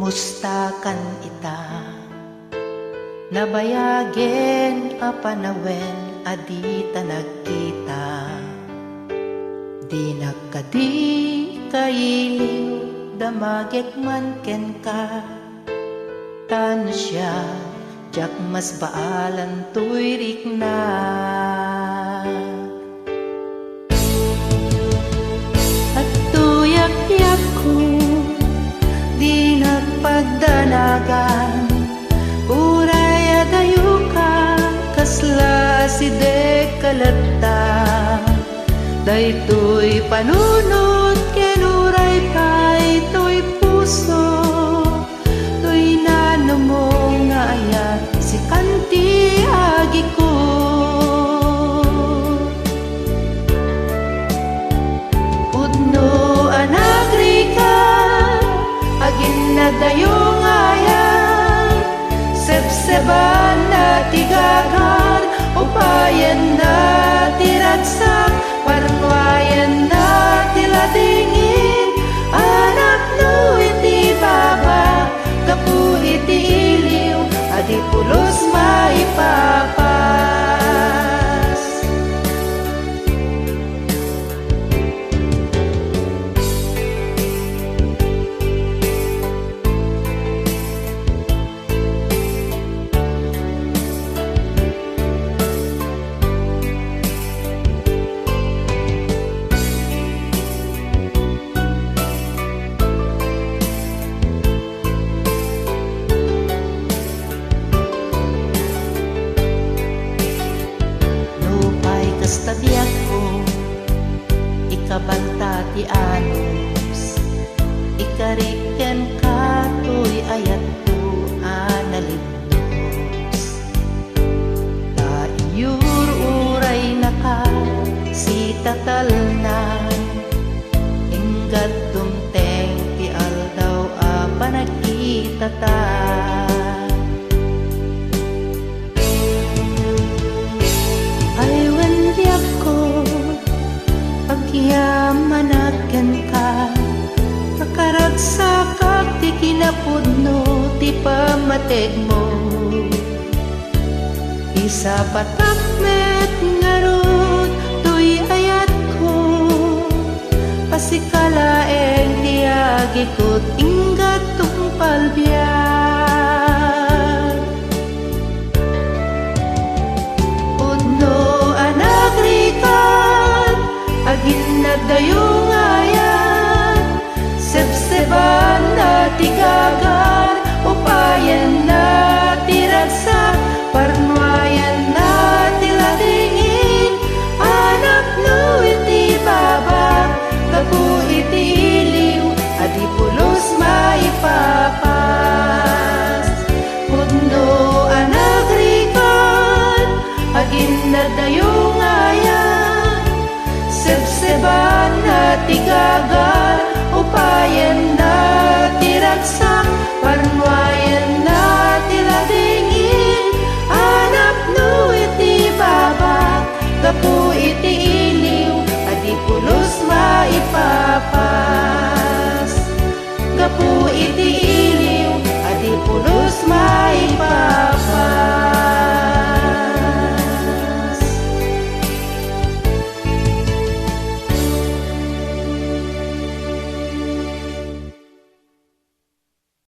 Mustakan ita nabayagen a panawen adita nagkita. Di nagkadi kailiw damagek man ken ka. Tano siya jak mas baalan tuyrik na. At tuyak-yak ko di nagpagdanagan, uray adayo ka kasla si dekalata. Daytoy panunot ken uray pay toy puso, toy nanomo nga ayat si kanti agi ko. Pudno anagri ka agin na dayong ayan, sebseban na tigagan upayan na tiragsak, parwayan na tiladingin. Anak no iti baba kapu iti iliw adi pulos maipapas. Tabiak ko, ikabanta ti anos, ikariken ka to'y ayat ko analipnos. Taiyur uray na ka, si tatal na, inggat dumteng ti aldaw a panagkita ta. Manaken ka kakaragsak ti kinapudno ti pamateg mo. Isa patak met ngarud tuy ayat ko, pasikalaeng ti agikot inggat tungpal biyak. Pudno anagrikan agin na dayong ayan, sebseban na tigagan upayan na tiragsak, parnuayan na tiladingin. Anak no iti baba kapu iti iliw adi pulos maipapas. Pudno anagrikan agin na dayong ayan, sebseban na tigagan upayan na tiragsak, parnuayan na tiladingin. Anak no iti baba kapu iti iliw adi pulos maipapas. Kapu iti iliw adi pulos maipapas.